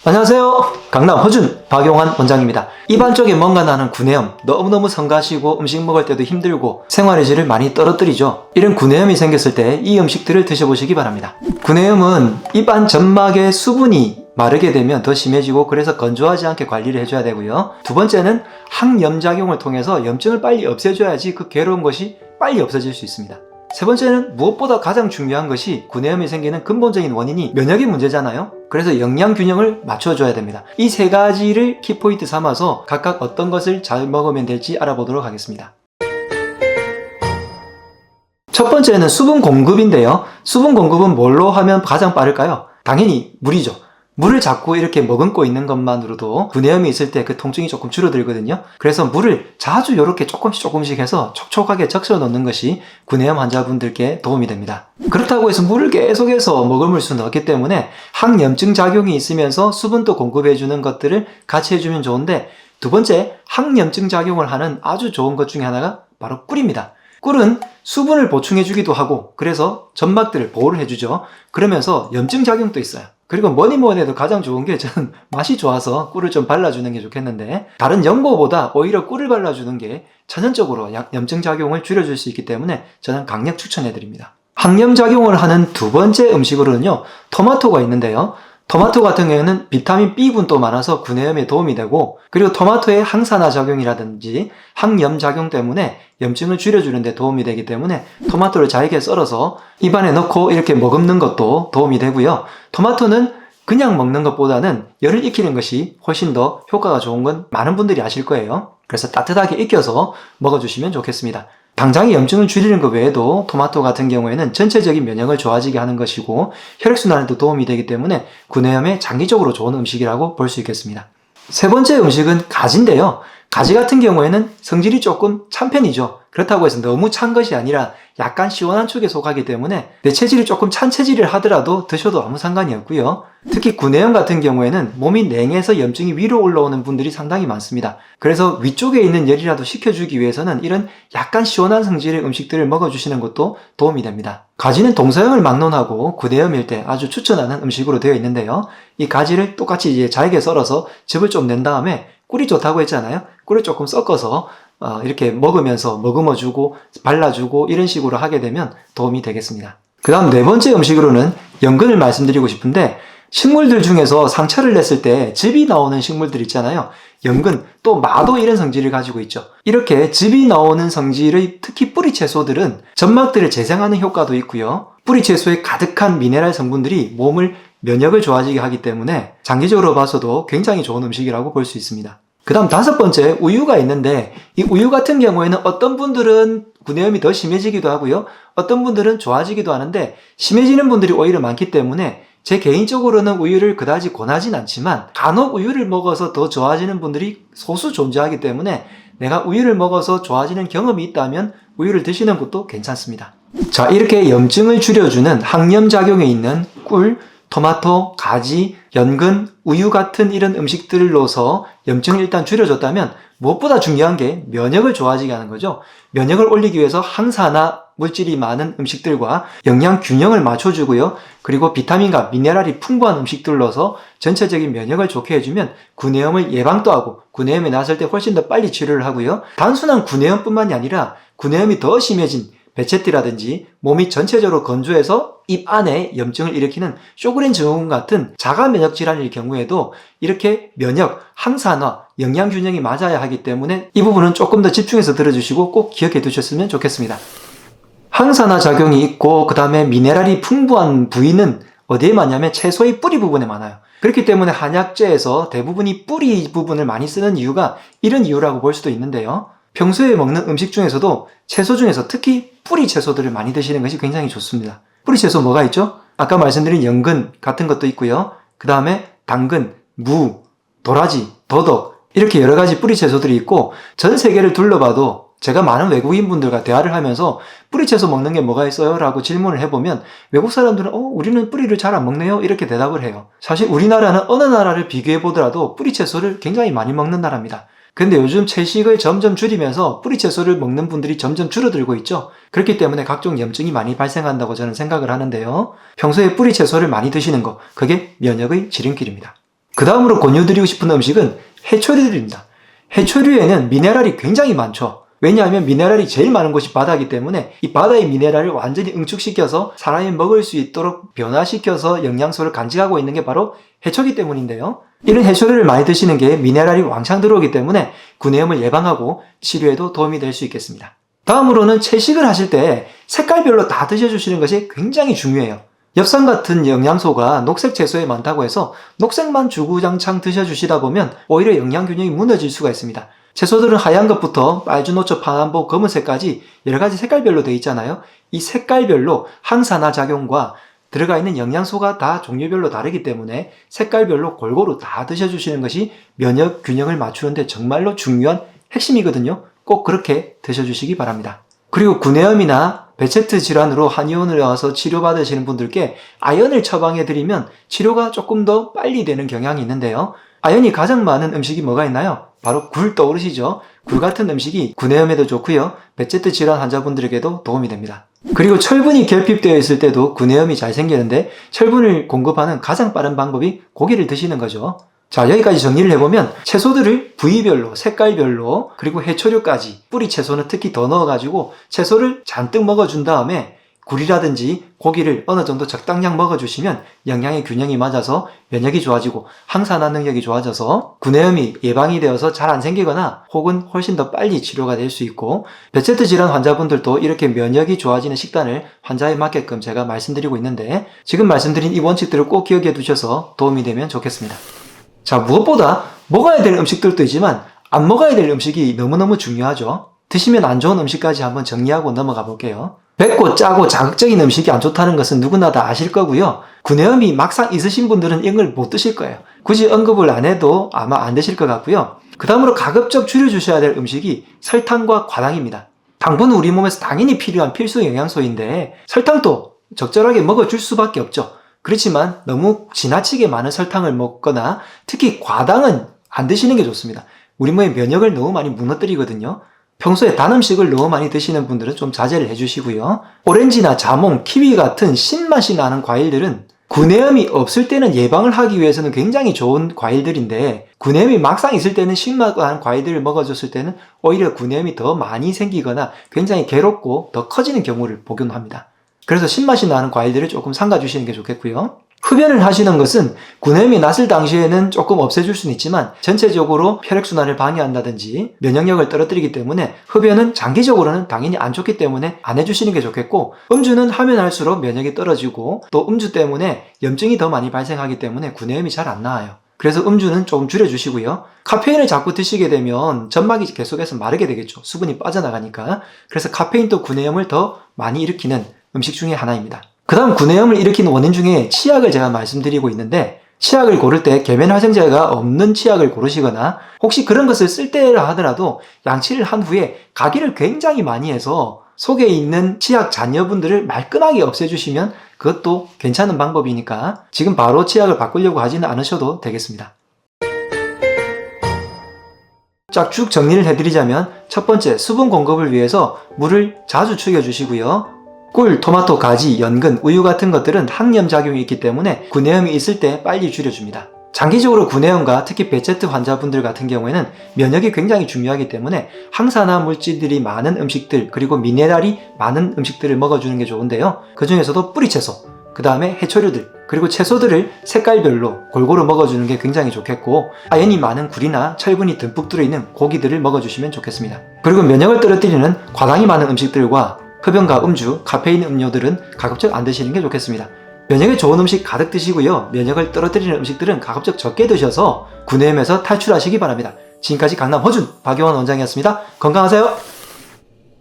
안녕하세요. 강남 허준 박용환 원장입니다. 입안 쪽에 뭔가 나는 구내염, 너무너무 성가시고 음식 먹을 때도 힘들고 생활의 질을 많이 떨어뜨리죠. 이런 구내염이 생겼을 때 이 음식들을 드셔보시기 바랍니다. 구내염은 입안 점막의 수분이 마르게 되면 더 심해지고 그래서 건조하지 않게 관리를 해줘야 되고요. 두 번째는 항염작용을 통해서 염증을 빨리 없애줘야지 그 괴로운 것이 빨리 없어질 수 있습니다. 세 번째는 무엇보다 가장 중요한 것이 구내염이 생기는 근본적인 원인이 면역의 문제잖아요. 그래서 영양 균형을 맞춰줘야 됩니다. 이 세 가지를 키포인트 삼아서 각각 어떤 것을 잘 먹으면 될지 알아보도록 하겠습니다. 첫 번째는 수분 공급인데요. 수분 공급은 뭘로 하면 가장 빠를까요? 당연히 물이죠. 물을 자꾸 이렇게 머금고 있는 것만으로도 구내염이 있을 때 그 통증이 조금 줄어들거든요. 그래서 물을 자주 이렇게 조금씩 해서 촉촉하게 적셔 놓는 것이 구내염 환자분들께 도움이 됩니다. 그렇다고 해서 물을 계속해서 머금을 수는 없기 때문에 항염증 작용이 있으면서 수분도 공급해주는 것들을 같이 해주면 좋은데, 두 번째 항염증 작용을 하는 아주 좋은 것 중에 하나가 바로 꿀입니다. 꿀은 수분을 보충해주기도 하고 그래서 점막들을 보호를 해주죠. 그러면서 염증 작용도 있어요. 그리고 뭐니 해도 가장 좋은 게 저는 맛이 좋아서 꿀을 좀 발라주는 게 좋겠는데, 다른 연고보다 오히려 꿀을 발라주는 게 천연적으로 염증 작용을 줄여줄 수 있기 때문에 저는 강력 추천해드립니다. 항염 작용을 하는 두 번째 음식으로는요, 토마토가 있는데요. 토마토 같은 경우에는 비타민 B군도 많아서 구내염에 도움이 되고, 그리고 토마토의 항산화 작용이라든지 항염 작용 때문에 염증을 줄여주는 데 도움이 되기 때문에 토마토를 잘게 썰어서 입안에 넣고 이렇게 머금는 것도 도움이 되고요. 토마토는 그냥 먹는 것보다는 열을 익히는 것이 훨씬 더 효과가 좋은 건 많은 분들이 아실 거예요. 그래서 따뜻하게 익혀서 먹어주시면 좋겠습니다. 당장의 염증을 줄이는 것 외에도 토마토 같은 경우에는 전체적인 면역을 좋아지게 하는 것이고 혈액순환에도 도움이 되기 때문에 구내염에 장기적으로 좋은 음식이라고 볼 수 있겠습니다. 세 번째 음식은 가지인데요. 가지 같은 경우에는 성질이 조금 찬 편이죠. 그렇다고 해서 너무 찬 것이 아니라 약간 시원한 쪽에 속하기 때문에 내 체질이 조금 찬 체질을 하더라도 드셔도 아무 상관이 없고요. 특히 구내염 같은 경우에는 몸이 냉해서 염증이 위로 올라오는 분들이 상당히 많습니다. 그래서 위쪽에 있는 열이라도 식혀주기 위해서는 이런 약간 시원한 성질의 음식들을 먹어주시는 것도 도움이 됩니다. 가지는 동서양을 막론하고 구내염일 때 아주 추천하는 음식으로 되어 있는데요. 이 가지를 똑같이 이제 잘게 썰어서 즙을 좀 낸 다음에 꿀이 좋다고 했잖아요. 꿀을 조금 섞어서 이렇게 먹으면서 머금어주고 발라주고 이런 식으로 하게 되면 도움이 되겠습니다. 그 다음 네 번째 음식으로는 연근을 말씀드리고 싶은데, 식물들 중에서 상처를 냈을 때 즙이 나오는 식물들 있잖아요. 연근, 또 마도 이런 성질을 가지고 있죠. 이렇게 즙이 나오는 성질의 특히 뿌리 채소들은 점막들을 재생하는 효과도 있고요. 뿌리 채소에 가득한 미네랄 성분들이 몸을 면역을 좋아지게 하기 때문에 장기적으로 봐서도 굉장히 좋은 음식이라고 볼 수 있습니다. 그 다음 다섯 번째 우유가 있는데, 이 우유 같은 경우에는 어떤 분들은 구내염이 더 심해지기도 하고요. 어떤 분들은 좋아지기도 하는데 심해지는 분들이 오히려 많기 때문에 제 개인적으로는 우유를 그다지 권하진 않지만 간혹 우유를 먹어서 더 좋아지는 분들이 소수 존재하기 때문에 내가 우유를 먹어서 좋아지는 경험이 있다면 우유를 드시는 것도 괜찮습니다. 자, 이렇게 염증을 줄여주는 항염작용에 있는 꿀, 토마토, 가지, 연근, 우유 같은 이런 음식들을 넣어서 염증을 일단 줄여줬다면 무엇보다 중요한 게 면역을 좋아지게 하는 거죠. 면역을 올리기 위해서 항산화 물질이 많은 음식들과 영양 균형을 맞춰주고요. 그리고 비타민과 미네랄이 풍부한 음식들을 넣어서 전체적인 면역을 좋게 해주면 구내염을 예방도 하고 구내염이 났을 때 훨씬 더 빨리 치료를 하고요. 단순한 구내염뿐만이 아니라 구내염이 더 심해진 베체티라든지 몸이 전체적으로 건조해서 입 안에 염증을 일으키는 쇼그렌 증후군 같은 자가 면역 질환일 경우에도 이렇게 면역, 항산화, 영양 균형이 맞아야 하기 때문에 이 부분은 조금 더 집중해서 들어주시고 꼭 기억해 두셨으면 좋겠습니다. 항산화 작용이 있고 그 다음에 미네랄이 풍부한 부위는 어디에 많냐면 채소의 뿌리 부분에 많아요. 그렇기 때문에 한약재에서 대부분이 뿌리 부분을 많이 쓰는 이유가 이런 이유라고 볼 수도 있는데요. 평소에 먹는 음식 중에서도 채소 중에서 특히 뿌리 채소들을 많이 드시는 것이 굉장히 좋습니다. 뿌리 채소 뭐가 있죠? 아까 말씀드린 연근 같은 것도 있고요. 그 다음에 당근, 무, 도라지, 더덕 이렇게 여러 가지 뿌리 채소들이 있고, 전 세계를 둘러봐도 제가 많은 외국인 분들과 대화를 하면서 뿌리 채소 먹는 게 뭐가 있어요? 라고 질문을 해보면 외국 사람들은 우리는 뿌리를 잘 안 먹네요 이렇게 대답을 해요. 사실 우리나라는 어느 나라를 비교해 보더라도 뿌리 채소를 굉장히 많이 먹는 나라입니다. 근데 요즘 채식을 점점 줄이면서 뿌리 채소를 먹는 분들이 점점 줄어들고 있죠. 그렇기 때문에 각종 염증이 많이 발생한다고 저는 생각을 하는데요. 평소에 뿌리 채소를 많이 드시는 거, 그게 면역의 지름길입니다. 그 다음으로 권유드리고 싶은 음식은 해초류들입니다. 해초류에는 미네랄이 굉장히 많죠. 왜냐하면 미네랄이 제일 많은 곳이 바다이기 때문에 이 바다의 미네랄을 완전히 응축시켜서 사람이 먹을 수 있도록 변화시켜서 영양소를 간직하고 있는 게 바로 해초기 때문인데요. 이런 해초류를 많이 드시는 게 미네랄이 왕창 들어오기 때문에 구내염을 예방하고 치료에도 도움이 될 수 있겠습니다. 다음으로는 채식을 하실 때 색깔별로 다 드셔주시는 것이 굉장히 중요해요. 엽산 같은 영양소가 녹색 채소에 많다고 해서 녹색만 주구장창 드셔주시다 보면 오히려 영양균형이 무너질 수가 있습니다. 채소들은 하얀 것부터 빨주노초, 파남보, 검은색까지 여러가지 색깔별로 되어 있잖아요. 이 색깔별로 항산화 작용과 들어가 있는 영양소가 다 종류별로 다르기 때문에 색깔별로 골고루 다 드셔주시는 것이 면역 균형을 맞추는데 정말로 중요한 핵심이거든요. 꼭 그렇게 드셔주시기 바랍니다. 그리고 구내염이나 베체트 질환으로 한의원을 와서 치료받으시는 분들께 아연을 처방해드리면 치료가 조금 더 빨리 되는 경향이 있는데요. 아연이 가장 많은 음식이 뭐가 있나요? 바로 굴 떠오르시죠? 굴 같은 음식이 구내염에도 좋고요. 베체트 질환 환자분들에게도 도움이 됩니다. 그리고 철분이 결핍되어 있을 때도 구내염이 잘 생기는데 철분을 공급하는 가장 빠른 방법이 고기를 드시는 거죠. 자, 여기까지 정리를 해보면 채소들을 부위별로, 색깔별로, 그리고 해초류까지 뿌리 채소는 특히 더 넣어가지고 채소를 잔뜩 먹어준 다음에 굴이라든지 고기를 어느 정도 적당량 먹어주시면 영양의 균형이 맞아서 면역이 좋아지고 항산화 능력이 좋아져서 구내염이 예방이 되어서 잘 안 생기거나 혹은 훨씬 더 빨리 치료가 될 수 있고 베체트 질환 환자분들도 이렇게 면역이 좋아지는 식단을 환자에 맞게끔 제가 말씀드리고 있는데 지금 말씀드린 이 원칙들을 꼭 기억해 두셔서 도움이 되면 좋겠습니다. 자, 무엇보다 먹어야 될 음식들도 있지만 안 먹어야 될 음식이 너무너무 중요하죠. 드시면 안 좋은 음식까지 한번 정리하고 넘어가 볼게요. 맵고 짜고 자극적인 음식이 안 좋다는 것은 누구나 다 아실 거고요. 구내염이 막상 있으신 분들은 이걸 못 드실 거예요. 굳이 언급을 안 해도 아마 안 드실 것 같고요. 그 다음으로 가급적 줄여주셔야 될 음식이 설탕과 과당입니다. 당분은 우리 몸에서 당연히 필요한 필수 영양소인데 설탕도 적절하게 먹어줄 수밖에 없죠. 그렇지만 너무 지나치게 많은 설탕을 먹거나 특히 과당은 안 드시는 게 좋습니다. 우리 몸의 면역을 너무 많이 무너뜨리거든요. 평소에 단 음식을 너무 많이 드시는 분들은 좀 자제를 해주시고요. 오렌지나 자몽, 키위 같은 신맛이 나는 과일들은 구내염이 없을 때는 예방을 하기 위해서는 굉장히 좋은 과일들인데 구내염이 막상 있을 때는 신맛 나는 과일들을 먹어줬을 때는 오히려 구내염이 더 많이 생기거나 굉장히 괴롭고 더 커지는 경우를 복용합니다. 그래서 신맛이 나는 과일들을 조금 삼가주시는 게 좋겠고요. 흡연을 하시는 것은 구내염이 났을 당시에는 조금 없애줄 수는 있지만 전체적으로 혈액순환을 방해한다든지 면역력을 떨어뜨리기 때문에 흡연은 장기적으로는 당연히 안 좋기 때문에 안 해주시는 게 좋겠고 음주는 하면 할수록 면역이 떨어지고 또 음주 때문에 염증이 더 많이 발생하기 때문에 구내염이 잘 안 나와요. 그래서 음주는 조금 줄여주시고요. 카페인을 자꾸 드시게 되면 점막이 계속해서 마르게 되겠죠. 수분이 빠져나가니까. 그래서 카페인도 구내염을 더 많이 일으키는 음식 중에 하나입니다. 그 다음 구내염을 일으키는 원인 중에 치약을 제가 말씀드리고 있는데 치약을 고를 때 계면활성제가 없는 치약을 고르시거나 혹시 그런 것을 쓸 때라 하더라도 양치를 한 후에 가기를 굉장히 많이 해서 속에 있는 치약 잔여분들을 말끔하게 없애주시면 그것도 괜찮은 방법이니까 지금 바로 치약을 바꾸려고 하지는 않으셔도 되겠습니다. 쫙 쭉 정리를 해드리자면 첫 번째, 수분 공급을 위해서 물을 자주 축여주시고요. 꿀, 토마토, 가지, 연근, 우유 같은 것들은 항염작용이 있기 때문에 구내염이 있을 때 빨리 줄여줍니다. 장기적으로 구내염과 특히 베체트 환자분들 같은 경우에는 면역이 굉장히 중요하기 때문에 항산화 물질들이 많은 음식들 그리고 미네랄이 많은 음식들을 먹어주는 게 좋은데요. 그 중에서도 뿌리채소, 그 다음에 해초류들, 그리고 채소들을 색깔별로 골고루 먹어주는 게 굉장히 좋겠고 아연이 많은 굴이나 철분이 듬뿍 들어있는 고기들을 먹어주시면 좋겠습니다. 그리고 면역을 떨어뜨리는 과당이 많은 음식들과 흡연과 음주, 카페인 음료들은 가급적 안 드시는 게 좋겠습니다. 면역에 좋은 음식 가득 드시고요. 면역을 떨어뜨리는 음식들은 가급적 적게 드셔서 구내염에서 탈출하시기 바랍니다. 지금까지 강남 허준 박용환 원장이었습니다. 건강하세요.